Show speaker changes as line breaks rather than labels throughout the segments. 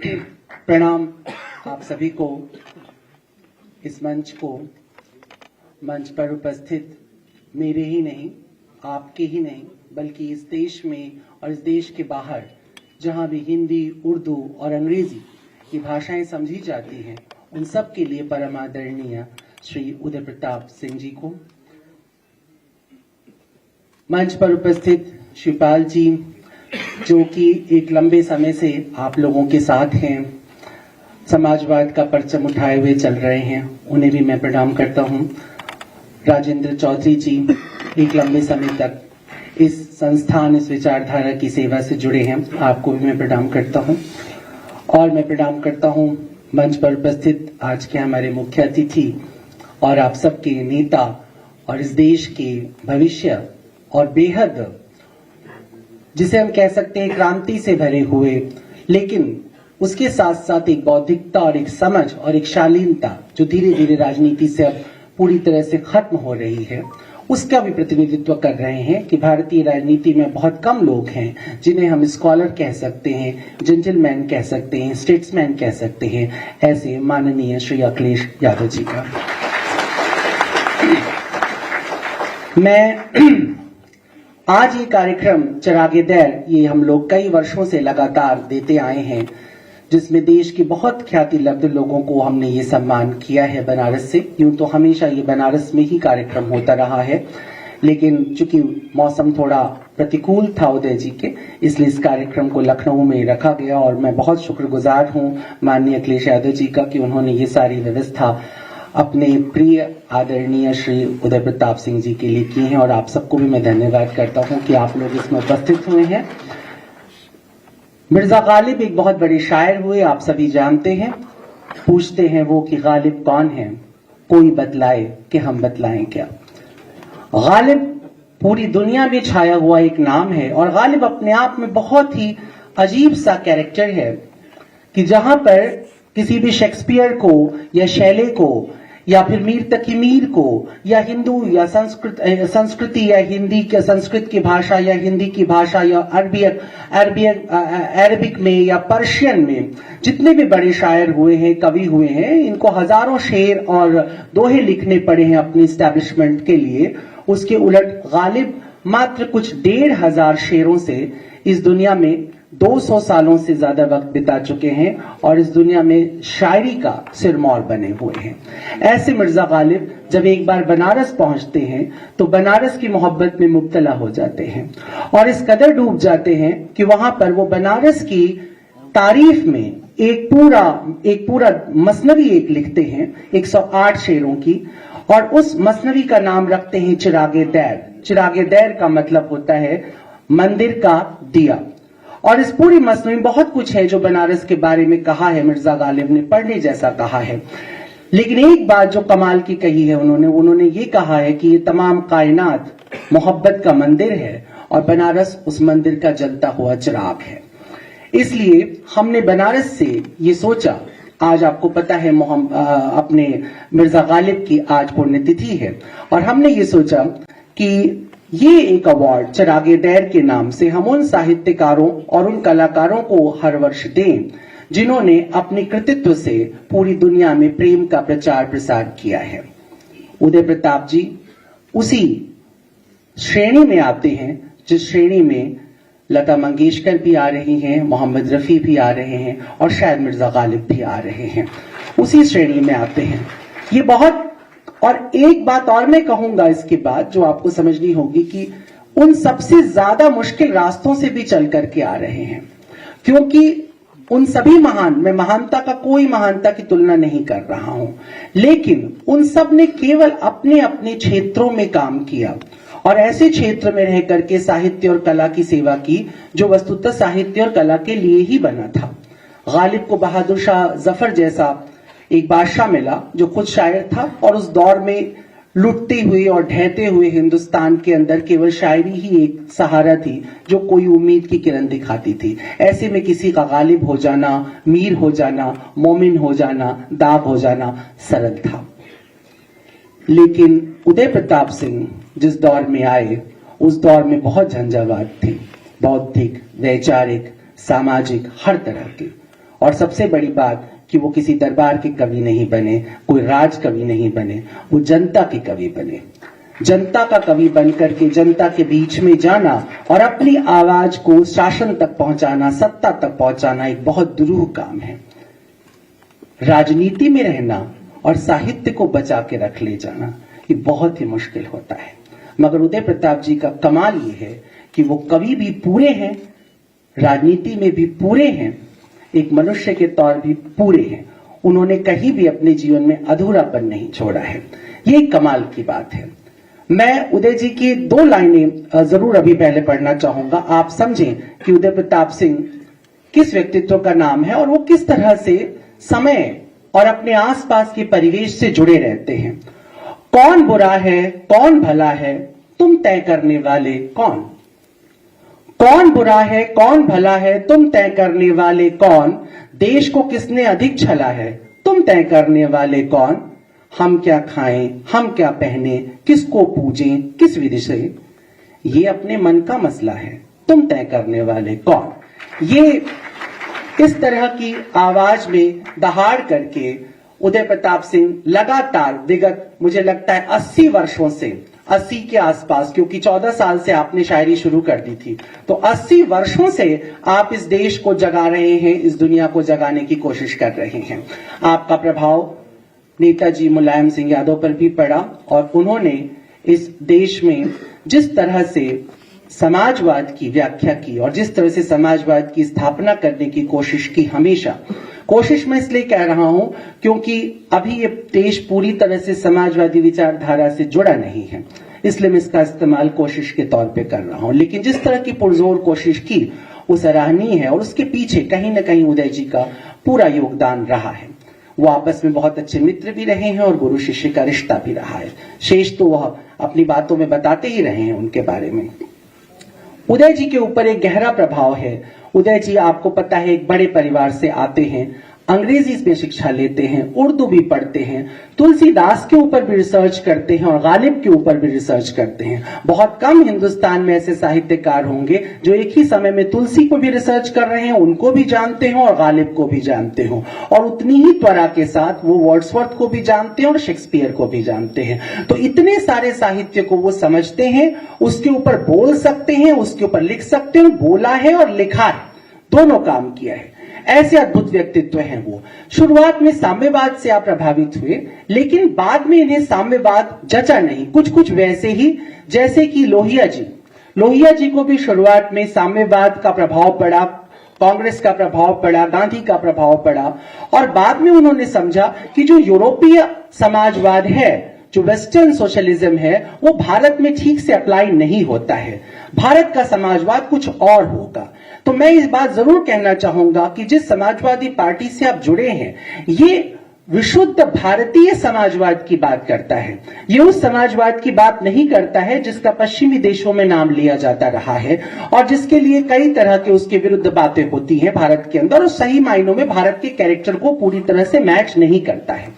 प्रणाम आप सभी को, इस मंच पर उपस्थित मेरे ही नहीं, आपके ही नहीं, बल्कि इस देश में और इस देश के बाहर जहां भी हिंदी, उर्दू और अंग्रेजी की भाषाएं समझी जाती हैं, उन सब के लिए परम आदरणीय श्री उदय प्रताप सिंह जी को, मंच पर उपस्थित शिवपाल जी जो कि एक लंबे समय से आप लोगों के साथ हैं, समाजवाद का परचम उठाए हुए चल रहे हैं, उन्हें भी मैं प्रणाम करता हूं। राजेंद्र चौधरी जी एक लंबे समय तक इस संस्थान, इस विचारधारा की सेवा से जुड़े हैं, आपको भी मैं प्रणाम करता हूं। और मैं प्रणाम करता हूं मंच पर उपस्थित आज के हमारे मुख्य अतिथि और आप सबके नेता और इस देश के भविष्य और बेहद जिसे हम कह सकते हैं क्रांति से भरे हुए, लेकिन उसके साथ साथ एक बौद्धिकता और एक समझ और एक शालीनता जो धीरे धीरे राजनीति से अब पूरी तरह से खत्म हो रही है, उसका भी प्रतिनिधित्व कर रहे हैं कि भारतीय राजनीति में बहुत कम लोग हैं जिन्हें हम स्कॉलर कह सकते हैं, जेंटलमैन कह सकते हैं, स्टेट्समैन कह सकते हैं, ऐसे माननीय श्री अखिलेश यादव जी का। मैं आज ये कार्यक्रम चिरागे दर ये हम लोग कई वर्षों से लगातार देते आए हैं, जिसमें देश के बहुत ख्याति लब्ध लोगों को हमने ये सम्मान किया है बनारस से। यूं तो हमेशा ये बनारस में ही कार्यक्रम होता रहा है, लेकिन चूंकि मौसम थोड़ा प्रतिकूल था उदय जी के, इसलिए इस कार्यक्रम को लखनऊ में रखा गया और मैं बहुत शुक्रगुजार हूं माननीय अखिलेश यादव जी का कि उन्होंने ये सारी व्यवस्था अपने प्रिय आदरणीय श्री उदय प्रताप सिंह जी के लिए की हैं। और आप सबको भी मैं धन्यवाद करता हूं कि आप लोग इसमें उपस्थित हुए हैं। मिर्जा गालिब एक बहुत बड़े शायर हुए, आप सभी जानते हैं। पूछते हैं वो कि गालिब कौन है, कोई बतलाए कि हम बतलाएं क्या। गालिब पूरी दुनिया में छाया हुआ एक नाम है और गालिब अपने आप में बहुत ही अजीब सा कैरेक्टर है कि जहां पर किसी भी शेक्सपियर को या शैले को या फिर मीर तकी मीर को या हिंदू या संस्कृति या हिंदी के संस्कृत की भाषा या हिंदी की भाषा या अरबिक में या पर्शियन में जितने भी बड़े शायर हुए हैं, कवि हुए हैं, इनको हजारों शेर और दोहे लिखने पड़े हैं अपनी एस्टैब्लिशमेंट के लिए। उसके उलट गालिब मात्र कुछ 1,500 शेरों से इस दुनिया में 200 सालों से ज्यादा वक्त बिता चुके हैं और इस दुनिया में शायरी का सिरमौर बने हुए हैं। ऐसे मिर्जा गालिब जब एक बार बनारस पहुंचते हैं तो बनारस की मोहब्बत में मुब्तला हो जाते हैं और इस कदर डूब जाते हैं कि वहां पर वो बनारस की तारीफ में एक पूरा मसनवी एक लिखते हैं 108 शेरों की, और उस मसनवी का नाम रखते हैं चिरागे दर। चिरागे दर का मतलब होता है मंदिर का दिया। और इस पूरी मसनवी में बहुत कुछ है जो बनारस के बारे में कहा है मिर्जा गालिब ने, पढ़ने जैसा कहा है। लेकिन एक बात जो कमाल की कही है उन्होंने ये कहा है कि ये तमाम कायनात मोहब्बत का मंदिर है और बनारस उस मंदिर का जलता हुआ चिराग है। इसलिए हमने बनारस से ये सोचा, आज आपको पता है अपने मिर्जा गालिब की आज पुण्यतिथि है, और हमने ये सोचा कि ये एक अवार्ड चिरागे दर के नाम से हम उन साहित्यकारों और उन कलाकारों को हर वर्ष दें जिन्होंने अपने कृतित्व से पूरी दुनिया में प्रेम का प्रचार प्रसार किया है। उदय प्रताप जी उसी श्रेणी में आते हैं जिस श्रेणी में लता मंगेशकर भी आ रही हैं, मोहम्मद रफी भी आ रहे हैं और शायद मिर्जा गालिब भी आ रहे हैं, उसी श्रेणी में आते हैं। ये बहुत, और एक बात और मैं कहूंगा इसके बाद जो आपको समझनी होगी कि उन सबसे ज्यादा मुश्किल रास्तों से भी चल करके आ रहे हैं, क्योंकि उन सभी मैं महानता का कोई महानता की तुलना नहीं कर रहा हूं, लेकिन उन सब ने केवल अपने अपने क्षेत्रों में काम किया और ऐसे क्षेत्र में रह करके साहित्य और कला की सेवा की जो वस्तुतः साहित्य और कला के लिए ही बना था। गालिब को बहादुर शाह जफर जैसा एक बादशाह मिला जो खुद शायर था और उस दौर में लुटते हुए और ढहते हुए हिंदुस्तान के अंदर केवल शायरी ही एक सहारा थी जो कोई उम्मीद की किरण दिखाती थी। ऐसे में किसी का गालिब हो जाना, मीर हो जाना, मोमिन हो जाना, दाग हो जाना सरल था। लेकिन उदय प्रताप सिंह जिस दौर में आए उस दौर में बहुत झंझावात थे, बौद्धिक, वैचारिक, सामाजिक, हर तरह के। और सबसे बड़ी बात कि वो किसी दरबार के कवि नहीं बने, कोई राज कवि नहीं बने, वो जनता के कवि बने। जनता का कवि बनकर के जनता के बीच में जाना और अपनी आवाज को शासन तक पहुंचाना, सत्ता तक पहुंचाना एक बहुत दुरूह काम है। राजनीति में रहना और साहित्य को बचा के रख ले जाना ये बहुत ही मुश्किल होता है। मगर उदय प्रताप जी का कमाल ये है कि वो कवि भी पूरे हैं, राजनीति में भी पूरे हैं, एक मनुष्य के तौर भी पूरे हैं। उन्होंने कहीं भी अपने जीवन में अधूरापन नहीं छोड़ा है। ये कमाल की बात है। मैं उदय जी की 2 लाइनें जरूर अभी पहले पढ़ना चाहूंगा, आप समझें कि उदय प्रताप सिंह किस व्यक्तित्व का नाम है और वो किस तरह से समय और अपने आसपास के परिवेश से जुड़े रहते हैं। कौन बुरा है, कौन भला है, तुम तय करने वाले कौन? कौन बुरा है, कौन भला है, तुम तय करने वाले कौन? देश को किसने अधिक छला है, तुम तय करने वाले कौन? हम क्या खाएं, हम क्या पहने, किसको पूजें, किस विधि से? ये अपने मन का मसला है, तुम तय करने वाले कौन? ये इस तरह की आवाज में दहाड़ करके उदय प्रताप सिंह लगातार विगत मुझे लगता है 80 वर्षों से, 80 के आसपास, क्योंकि 14 साल से आपने शायरी शुरू कर दी थी, तो 80 वर्षों से आप इस देश को जगा रहे हैं, इस दुनिया को जगाने की कोशिश कर रहे हैं। आपका प्रभाव नेताजी मुलायम सिंह यादव पर भी पड़ा और उन्होंने इस देश में जिस तरह से समाजवाद की व्याख्या की और जिस तरह से समाजवाद की स्थापना करने की कोशिश की, हमेशा कोशिश मैं इसलिए कह रहा हूं क्योंकि अभी ये देश पूरी तरह से समाजवादी विचारधारा से जुड़ा नहीं है, इसलिए मैं इसका इस्तेमाल कोशिश के तौर पे कर रहा हूं। लेकिन जिस तरह की पुरजोर कोशिश की वो सराहनीय है और उसके पीछे कहीं ना कहीं उदय जी का पूरा योगदान रहा है। वो आपस में बहुत अच्छे मित्र भी रहे हैं और गुरु शिष्य का रिश्ता भी रहा है। शेष तो वह अपनी बातों में बताते ही रहे हैं उनके बारे में। उदय जी के ऊपर एक गहरा प्रभाव है। उदय जी आपको पता है एक बड़े परिवार से आते हैं, अंग्रेजी में शिक्षा लेते हैं, उर्दू भी पढ़ते हैं, तुलसीदास के ऊपर भी रिसर्च करते हैं और गालिब के ऊपर भी रिसर्च करते हैं। बहुत कम हिंदुस्तान में ऐसे साहित्यकार होंगे जो एक ही समय में तुलसी को भी रिसर्च कर रहे हैं, उनको भी जानते हो और गालिब को भी जानते हो, और उतनी ही त्वरा के साथ वो वर्ड्सवर्थ को भी जानते हैं और शेक्सपियर को भी जानते हैं। तो इतने सारे साहित्य को वो समझते हैं, उसके ऊपर बोल सकते हैं, उसके ऊपर लिख सकते हैं। बोला है और लिखा है, दोनों काम किया है। ऐसे अद्भुत व्यक्तित्व हैं वो। शुरुआत में साम्यवाद से आप प्रभावित हुए, लेकिन बाद में इन्हें साम्यवाद जचा नहीं, कुछ कुछ वैसे ही जैसे कि लोहिया जी। लोहिया जी को भी शुरुआत में साम्यवाद का प्रभाव पड़ा, कांग्रेस का प्रभाव पड़ा, गांधी का प्रभाव पड़ा, और बाद में उन्होंने समझा कि जो यूरोपीय समाजवाद है, जो वेस्टर्न सोशलिज्म है, वो भारत में ठीक से अप्लाई नहीं होता है। भारत का समाजवाद कुछ और होगा। तो मैं इस बात जरूर कहना चाहूंगा कि जिस समाजवादी पार्टी से आप जुड़े हैं, ये विशुद्ध भारतीय समाजवाद की बात करता है। ये उस समाजवाद की बात नहीं करता है जिसका पश्चिमी देशों में नाम लिया जाता रहा है और जिसके लिए कई तरह के उसके विरुद्ध बातें होती हैं भारत के अंदर, और सही मायनों में भारत के कैरेक्टर को पूरी तरह से मैच नहीं करता है।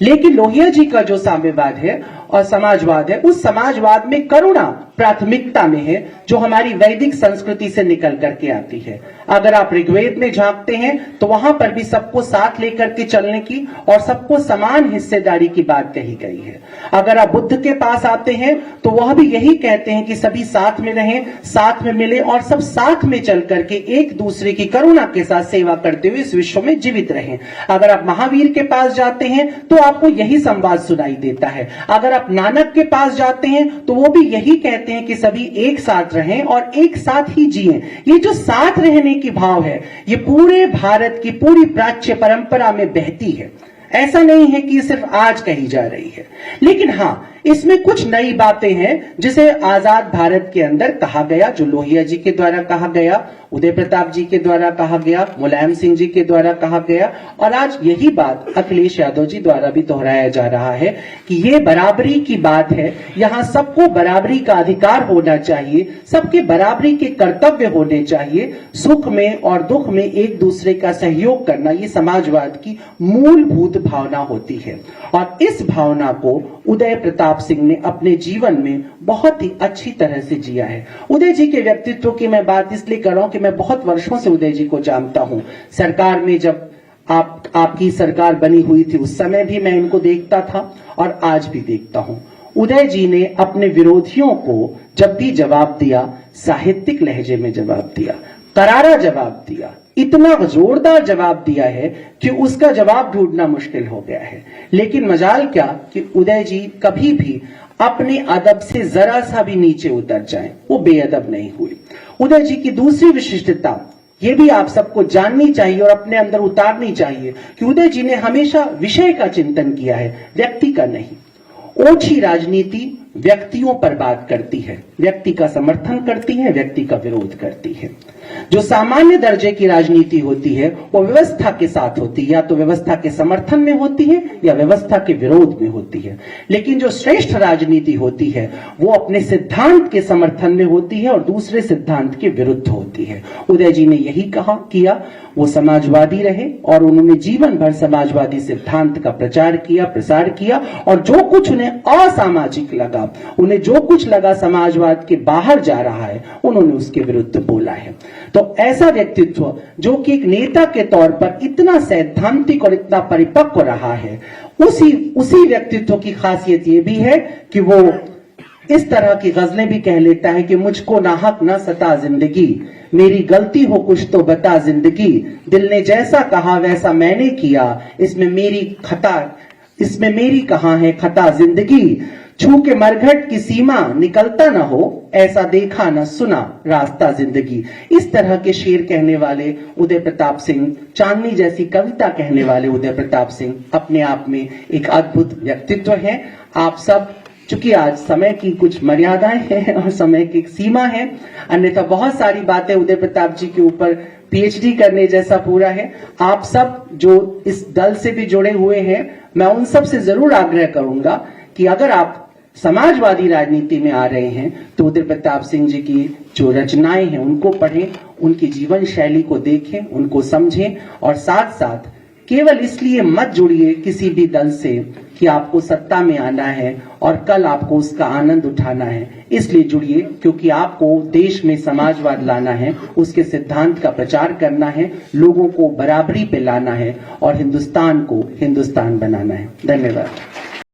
लेकिन लोहिया जी का जो साम्यवाद है और समाजवाद है, उस समाजवाद में करुणा प्राथमिकता में है, जो हमारी वैदिक संस्कृति से निकल करके आती है। अगर आप ऋग्वेद में झांकते हैं तो वहां पर भी सबको साथ लेकर के चलने की और सबको समान हिस्सेदारी की बात कही गई है। अगर आप बुद्ध के पास आते हैं तो वह भी यही कहते हैं कि सभी साथ में रहें, साथ में मिले और सब साथ में चल करके एक दूसरे की करुणा के साथ सेवा करते हुए इस विश्व में जीवित रहें। अगर आप महावीर के पास जाते हैं तो आपको यही संवाद सुनाई देता है। अगर आप नानक के पास जाते हैं तो वो भी यही कहते हैं कि सभी एक साथ रहें और एक साथ ही जिएं। ये जो साथ रहने की भाव है, ये पूरे भारत की पूरी प्राच्य परंपरा में बहती है। ऐसा नहीं है कि सिर्फ आज कही जा रही है, लेकिन हां, इसमें कुछ नई बातें हैं जिसे आजाद भारत के अंदर कहा गया, जो लोहिया जी के द्वारा कहा गया, उदय प्रताप जी के द्वारा कहा गया, मुलायम सिंह जी के द्वारा कहा गया, और आज यही बात अखिलेश यादव जी द्वारा भी दोहराया जा रहा है कि ये बराबरी की बात है। यहां सबको बराबरी का अधिकार होना चाहिए, सबके बराबरी के कर्तव्य होने चाहिए, सुख में और दुख में एक दूसरे का सहयोग करना, ये समाजवाद की मूलभूत भावना होती है। और इस भावना को उदय प्रताप प्रताप सिंह ने अपने जीवन में बहुत ही अच्छी तरह से जिया है। उदय जी के व्यक्तित्व की मैं बात इसलिए कर रहा हूं कि मैं बहुत वर्षों से उदय जी को जानता हूं। सरकार में जब आपकी सरकार बनी हुई थी उस समय भी मैं इनको देखता था और आज भी देखता हूं। उदय जी ने अपने विरोधियों को जब भी जवाब दिया, साहित्यिक लहजे में जवाब दिया, करारा जवाब दिया, इतना जोरदार जवाब दिया है कि उसका जवाब ढूंढना मुश्किल हो गया है। लेकिन मजाल क्या कि उदय जी कभी भी अपने अदब से जरा सा भी नीचे उतर जाएं, वो बेअदब नहीं हुए। उदय जी की दूसरी विशिष्टता ये भी आप सबको जाननी चाहिए और अपने अंदर उतारनी चाहिए कि उदय जी ने हमेशा विषय का चिंतन किया है, व्यक्ति का नहीं। ओछी राजनीति व्यक्तियों पर बात करती है, व्यक्ति का समर्थन करती है, व्यक्ति का विरोध करती है। जो सामान्य दर्जे की राजनीति होती है वो व्यवस्था के साथ होती है, या तो व्यवस्था के समर्थन में होती है या व्यवस्था के विरोध में होती है। लेकिन जो श्रेष्ठ राजनीति होती है वो अपने सिद्धांत के समर्थन में होती है और दूसरे सिद्धांत के विरुद्ध होती है। उदय जी ने यही किया। वो समाजवादी रहे और उन्होंने जीवन भर समाजवादी सिद्धांत का प्रचार किया, प्रसार किया, और जो कुछ उन्हें असामाजिक लगा, उन्हें जो कुछ लगा समाजवाद के बाहर जा रहा है, उन्होंने उसके विरुद्ध बोला है। तो ऐसा व्यक्तित्व जो कि एक नेता के तौर पर इतना सैद्धांतिक और इतना परिपक्व रहा है, उसी व्यक्तित्व की खासियत यह भी है कि वो इस तरह की गजलें भी कह लेता है कि मुझको नाहक न सता जिंदगी, मेरी गलती हो कुछ तो बता जिंदगी, दिल ने जैसा कहा वैसा मैंने किया, इसमें मेरी कहां है खता जिंदगी, छू के मरघट की सीमा निकलता न हो, ऐसा देखा न सुना रास्ता जिंदगी। इस तरह के शेर कहने वाले उदय प्रताप सिंह, चांदनी जैसी कविता कहने वाले उदय प्रताप सिंह अपने आप में एक अद्भुत व्यक्तित्व है। आप सब, चूंकि आज समय की कुछ मर्यादाएं हैं और समय की सीमा है, अन्यथा बहुत सारी बातें उदय प्रताप जी के ऊपर पीएचडी करने जैसा पूरा है। आप सब जो इस दल से भी जुड़े हुए हैं, मैं उन सब से जरूर आग्रह करूंगा कि अगर आप समाजवादी राजनीति में आ रहे हैं तो उदय प्रताप सिंह जी की जो रचनाएं हैं उनको पढ़ें, उनकी जीवन शैली को देखें, उनको समझें, और साथ साथ केवल इसलिए मत जुड़िए किसी भी दल से कि आपको सत्ता में आना है और कल आपको उसका आनंद उठाना है। इसलिए जुड़िए क्योंकि आपको देश में समाजवाद लाना है, उसके सिद्धांत का प्रचार करना है, लोगों को बराबरी पे लाना है और हिंदुस्तान को हिंदुस्तान बनाना है। धन्यवाद।